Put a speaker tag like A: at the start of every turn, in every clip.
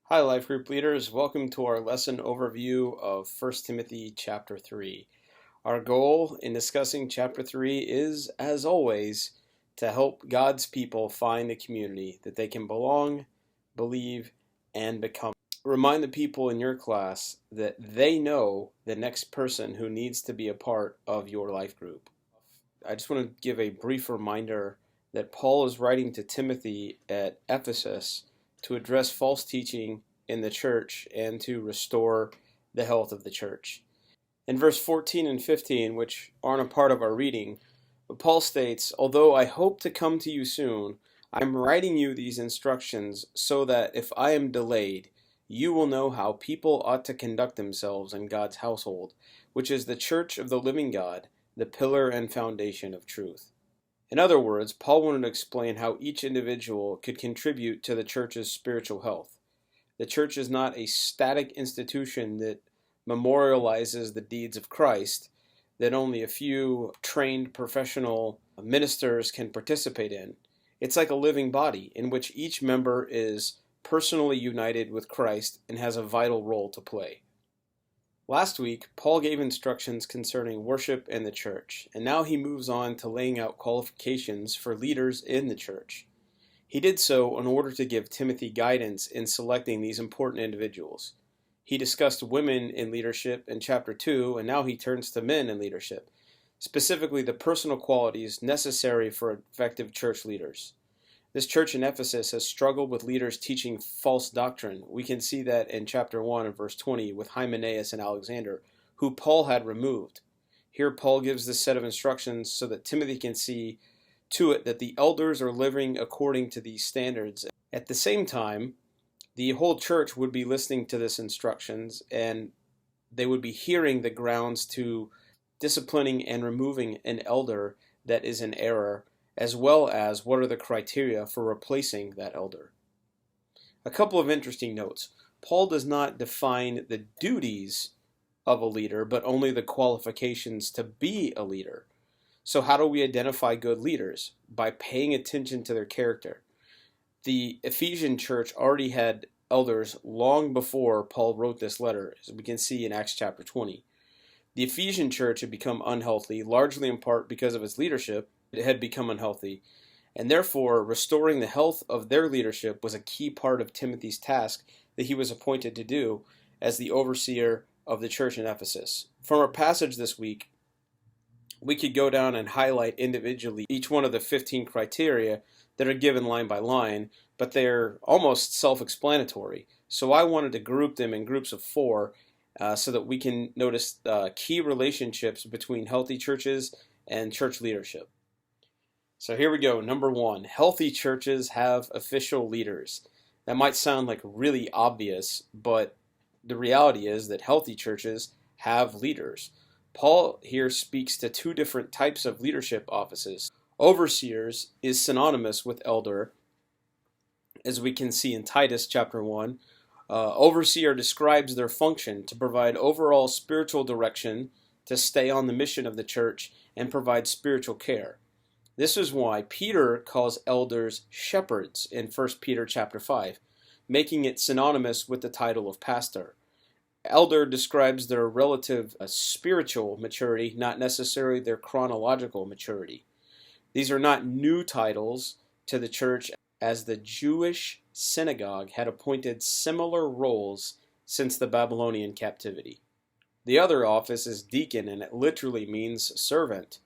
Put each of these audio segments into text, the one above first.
A: Hi, Life Group leaders. Welcome to our lesson overview of 1 Timothy chapter 3. Our goal in discussing chapter 3 is, as always, to help God's people find the community that they can belong, believe, and become. Remind the people in your class that they know the next person who needs to be a part of your life group. I just want to give a brief reminder that Paul is writing to Timothy at Ephesus to address false teaching in the church and to restore the health of the church. In verse 14 and 15, which aren't a part of our reading, Paul states, "Although I hope to come to you soon, I'm writing you these instructions so that if I am delayed, you will know how people ought to conduct themselves in God's household, which is the church of the living God, the pillar and foundation of truth." In other words, Paul wanted to explain how each individual could contribute to the church's spiritual health. The church is not a static institution that memorializes the deeds of Christ that only a few trained professional ministers can participate in. It's like a living body in which each member is personally united with Christ and has a vital role to play. Last week, Paul gave instructions concerning worship in the church, and now he moves on to laying out qualifications for leaders in the church. He did so in order to give Timothy guidance in selecting these important individuals. He discussed women in leadership in chapter 2, and now he turns to men in leadership, specifically the personal qualities necessary for effective church leaders. This church in Ephesus has struggled with leaders teaching false doctrine. We can see that in chapter 1 and verse 20 with Hymenaeus and Alexander, who Paul had removed. Here Paul gives this set of instructions so that Timothy can see to it that the elders are living according to these standards. At the same time, the whole church would be listening to this instructions and they would be hearing the grounds to disciplining and removing an elder that is in error, as well as what are the criteria for replacing that elder. A couple of interesting notes. Paul does not define the duties of a leader, but only the qualifications to be a leader. So how do we identify good leaders? By paying attention to their character. The Ephesian church already had elders long before Paul wrote this letter, as we can see in Acts chapter 20. The Ephesian church had become unhealthy, largely in part because of its leadership. It had become unhealthy, and therefore restoring the health of their leadership was a key part of Timothy's task that he was appointed to do as the overseer of the church in Ephesus. From our passage this week, we could go down and highlight individually each one of the 15 criteria that are given line by line, but they're almost self-explanatory. So I wanted to group them in groups of 4 so that we can notice key relationships between healthy churches and church leadership. So here we go. Number 1, healthy churches have official leaders. That might sound like really obvious, but the reality is that healthy churches have leaders. Paul here speaks to 2 different types of leadership offices. Overseers is synonymous with elder, as we can see in Titus chapter 1. Overseer describes their function to provide overall spiritual direction, to stay on the mission of the church, and provide spiritual care. This is why Peter calls elders shepherds in 1 Peter chapter 5, making it synonymous with the title of pastor. Elder describes their relative spiritual maturity, not necessarily their chronological maturity. These are not new titles to the church, as the Jewish synagogue had appointed similar roles since the Babylonian captivity. The other office is deacon, and it literally means servant.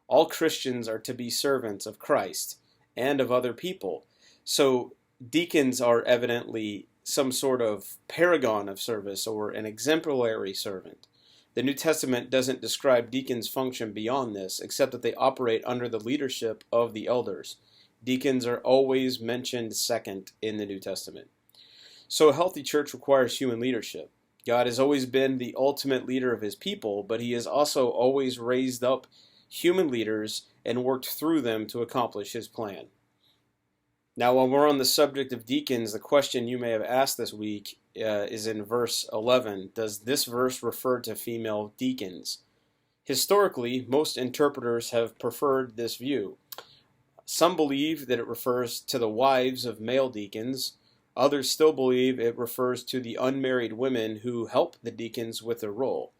A: All Christians are to be servants of Christ and of other people. So deacons are evidently some sort of paragon of service or an exemplary servant. The New Testament doesn't describe deacons' function beyond this, except that they operate under the leadership of the elders. Deacons are always mentioned second in the New Testament. So a healthy church requires human leadership. God has always been the ultimate leader of his people, but he has also always raised up human leaders and worked through them to accomplish his plan. Now, while we're on the subject of deacons, the question you may have asked this week is in verse 11. Does this verse refer to female deacons? Historically, most interpreters have preferred this view. Some believe that it refers to the wives of male deacons, Others still believe it refers to the unmarried women who help the deacons with their role.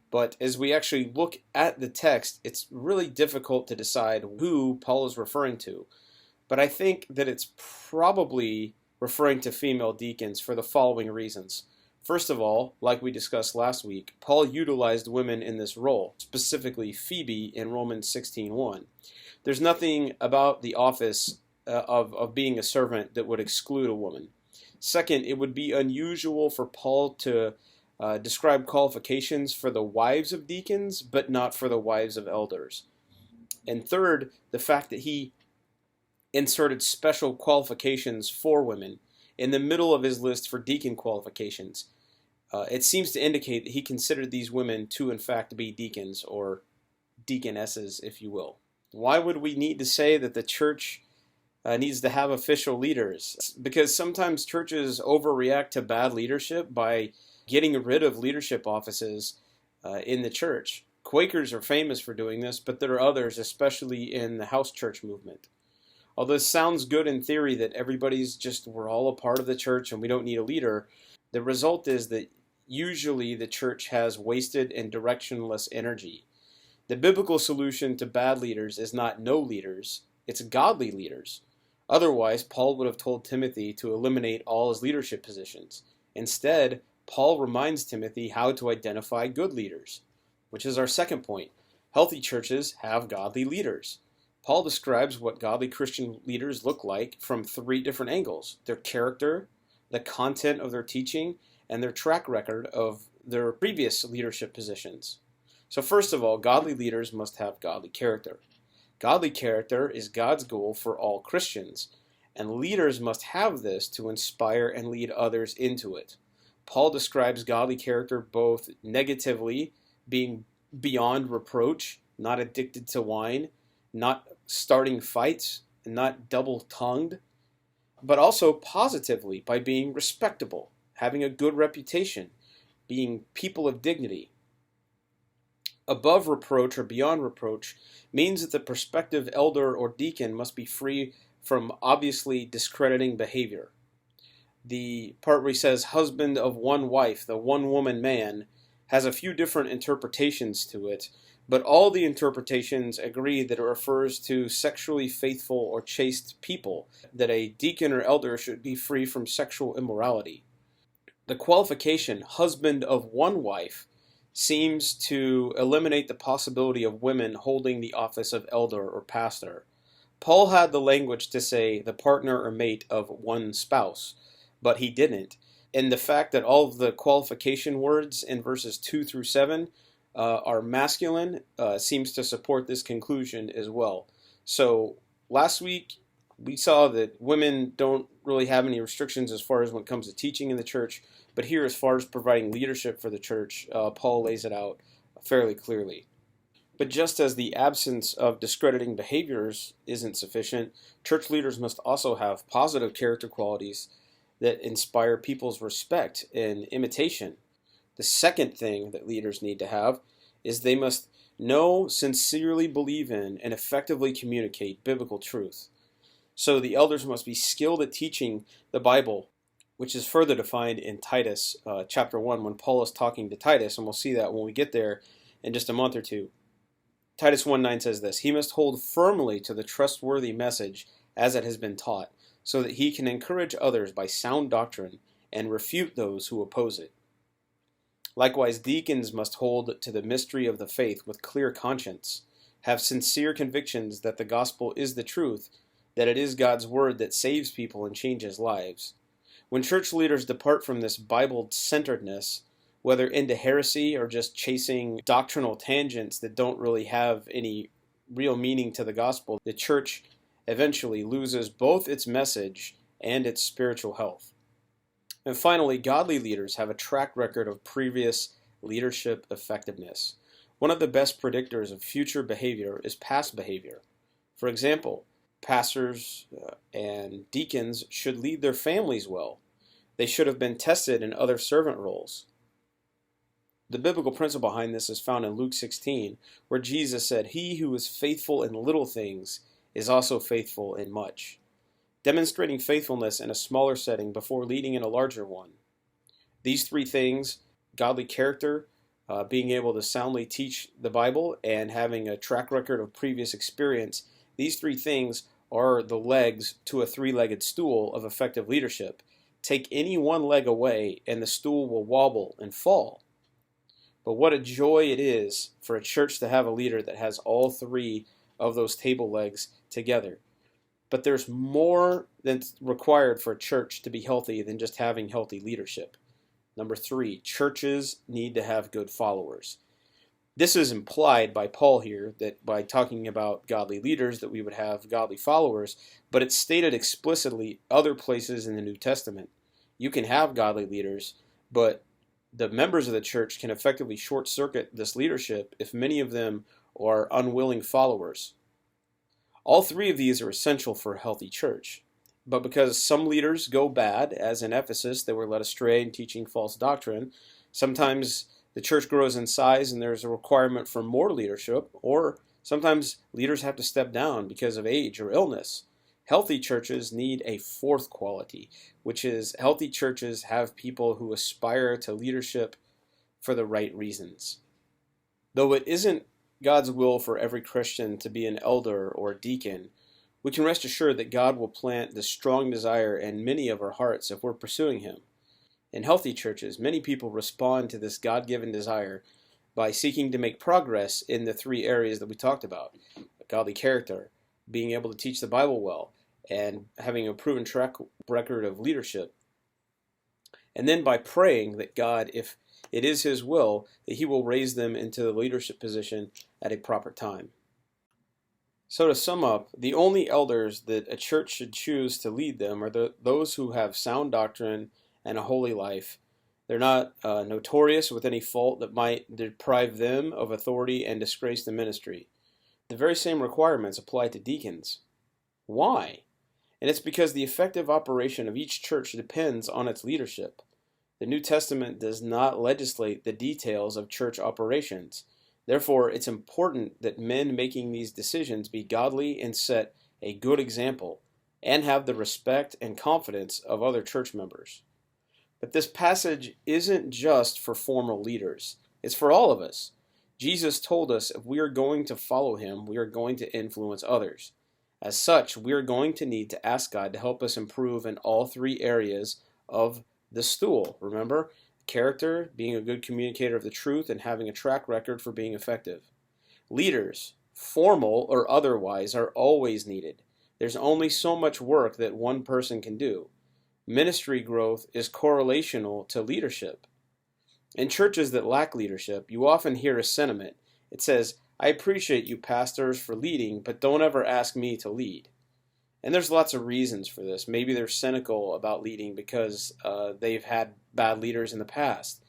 A: But as we actually look at the text, it's really difficult to decide who Paul is referring to. But I think that it's probably referring to female deacons for the following reasons. First of all, like we discussed last week, Paul utilized women in this role, specifically Phoebe in Romans 16:1. There's nothing about the office of being a servant that would exclude a woman. Second, it would be unusual for Paul to describe qualifications for the wives of deacons, but not for the wives of elders. And third, the fact that he inserted special qualifications for women in the middle of his list for deacon qualifications. It seems to indicate that he considered these women to in fact be deacons, or deaconesses, if you will. Why would we need to say that the church needs to have official leaders? Because sometimes churches overreact to bad leadership by getting rid of leadership offices in the church. Quakers are famous for doing this, but there are others, especially in the house church movement. Although it sounds good in theory that we're all a part of the church and we don't need a leader, the result is that usually the church has wasted and directionless energy. The biblical solution to bad leaders is not no leaders, it's godly leaders. Otherwise, Paul would have told Timothy to eliminate all his leadership positions. Instead, Paul reminds Timothy how to identify good leaders, which is our second point. Healthy churches have godly leaders. Paul describes what godly Christian leaders look like from three different angles: their character, the content of their teaching, and their track record of their previous leadership positions. So first of all, godly leaders must have godly character. Godly character is God's goal for all Christians, and leaders must have this to inspire and lead others into it. Paul describes godly character both negatively, being beyond reproach, not addicted to wine, not starting fights, and not double-tongued, but also positively by being respectable, having a good reputation, being people of dignity. Above reproach or beyond reproach means that the prospective elder or deacon must be free from obviously discrediting behavior. The part where he says husband of one wife, the one-woman man, has a few different interpretations to it, but all the interpretations agree that it refers to sexually faithful or chaste people, that a deacon or elder should be free from sexual immorality. The qualification, husband of one wife, seems to eliminate the possibility of women holding the office of elder or pastor. Paul had the language to say the partner or mate of one spouse, but he didn't. And the fact that all of the qualification words in verses 2 through 7 are masculine seems to support this conclusion as well. So last week we saw that women don't really have any restrictions as far as when it comes to teaching in the church, but here as far as providing leadership for the church, Paul lays it out fairly clearly. But just as the absence of discrediting behaviors isn't sufficient, church leaders must also have positive character qualities that inspire people's respect and imitation. The second thing that leaders need to have is they must know, sincerely believe in, and effectively communicate biblical truth. So the elders must be skilled at teaching the Bible, which is further defined in Titus chapter 1 when Paul is talking to Titus, and we'll see that when we get there in just a month or two. Titus 1:9 says this: he must hold firmly to the trustworthy message as it has been taught, so that he can encourage others by sound doctrine and refute those who oppose it. Likewise, deacons must hold to the mystery of the faith with clear conscience, have sincere convictions that the gospel is the truth, that it is God's word that saves people and changes lives. When church leaders depart from this Bible-centeredness, whether into heresy or just chasing doctrinal tangents that don't really have any real meaning to the gospel, the church eventually loses both its message and its spiritual health. And finally, godly leaders have a track record of previous leadership effectiveness. One of the best predictors of future behavior is past behavior. For example, pastors and deacons should lead their families well. They should have been tested in other servant roles. The biblical principle behind this is found in Luke 16, where Jesus said, "He who is faithful in little things is also faithful in much." demonstrating faithfulness in a smaller setting before leading in a larger one. These three things, godly character, being able to soundly teach the Bible, and having a track record of previous experience, these three things are the legs to a three-legged stool of effective leadership. Take any one leg away, and the stool will wobble and fall. But what a joy it is for a church to have a leader that has all three of those table legs together. But there's more that's required for a church to be healthy than just having healthy leadership. Number 3, churches need to have good followers. This is implied by Paul here, that by talking about godly leaders that we would have godly followers, but it's stated explicitly other places in the New Testament. You can have godly leaders, but the members of the church can effectively short-circuit this leadership if many of them are unwilling followers. All three of these are essential for a healthy church. But because some leaders go bad, as in Ephesus, they were led astray in teaching false doctrine, sometimes the church grows in size and there's a requirement for more leadership, or sometimes leaders have to step down because of age or illness. Healthy churches need a fourth quality, which is healthy churches have people who aspire to leadership for the right reasons. Though it isn't God's will for every Christian to be an elder or a deacon, we can rest assured that God will plant the strong desire in many of our hearts if we're pursuing Him. In healthy churches, many people respond to this God-given desire by seeking to make progress in the three areas that we talked about: godly character, being able to teach the Bible well, and having a proven track record of leadership. And then by praying that God, if it is His will, that He will raise them into the leadership position at a proper time. So to sum up, the only elders that a church should choose to lead them are those who have sound doctrine and a holy life. They're not notorious with any fault that might deprive them of authority and disgrace the ministry. The very same requirements apply to deacons. Why? And it's because the effective operation of each church depends on its leadership. The New Testament does not legislate the details of church operations. Therefore, it's important that men making these decisions be godly and set a good example, and have the respect and confidence of other church members. But this passage isn't just for formal leaders. It's for all of us. Jesus told us if we are going to follow Him, we are going to influence others. As such, we are going to need to ask God to help us improve in all three areas of the stool. Remember? Character, being a good communicator of the truth, and having a track record for being effective. Leaders, formal or otherwise, are always needed. There's only so much work that one person can do. Ministry growth is correlational to leadership. In churches that lack leadership, you often hear a sentiment. It says, "I appreciate you pastors for leading, but don't ever ask me to lead." And there's lots of reasons for this. Maybe they're cynical about leading because they've had bad leaders in the past.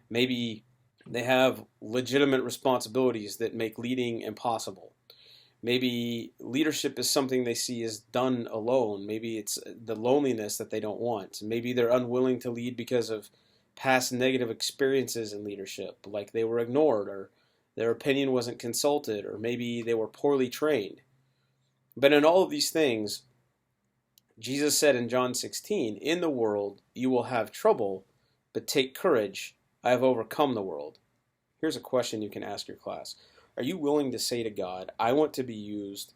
A: Maybe they have legitimate responsibilities that make leading impossible. Maybe leadership is something they see as done alone. Maybe it's the loneliness that they don't want. Maybe they're unwilling to lead because of past negative experiences in leadership, like they were ignored, or their opinion wasn't consulted, or maybe they were poorly trained. But in all of these things, Jesus said in John 16, "In the world you will have trouble, but take courage, I have overcome the world." Here's a question you can ask your class. Are you willing to say to God, "I want to be used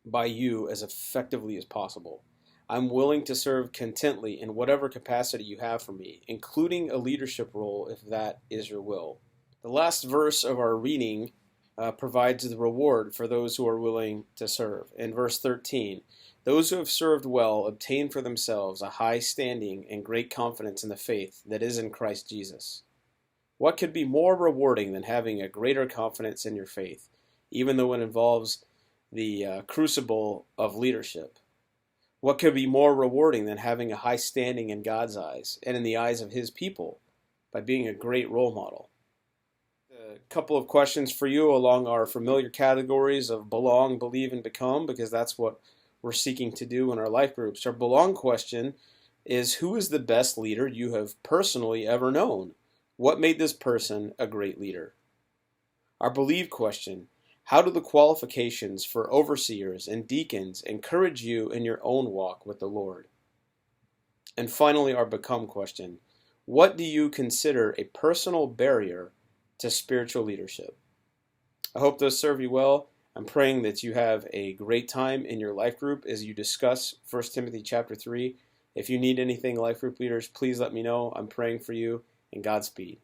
A: by you as effectively as possible. I'm willing to serve contently in whatever capacity you have for me, including a leadership role if that is your will"? The last verse of our reading provides the reward for those who are willing to serve. In verse 13, "Those who have served well obtain for themselves a high standing and great confidence in the faith that is in Christ Jesus." What could be more rewarding than having a greater confidence in your faith, even though it involves the crucible of leadership? What could be more rewarding than having a high standing in God's eyes and in the eyes of His people by being a great role model? A couple of questions for you along our familiar categories of belong, believe, and become, because that's what we're seeking to do in our life groups. Our belong question is, who is the best leader you have personally ever known? What made this person a great leader? Our believe question, How do the qualifications for overseers and deacons encourage you in your own walk with the Lord? And finally, our become question. What do you consider a personal barrier to spiritual leadership? I hope those serve you well. I'm praying that you have a great time in your life group as you discuss 1 Timothy chapter 3. If you need anything, life group leaders, please let me know. I'm praying for you, and Godspeed.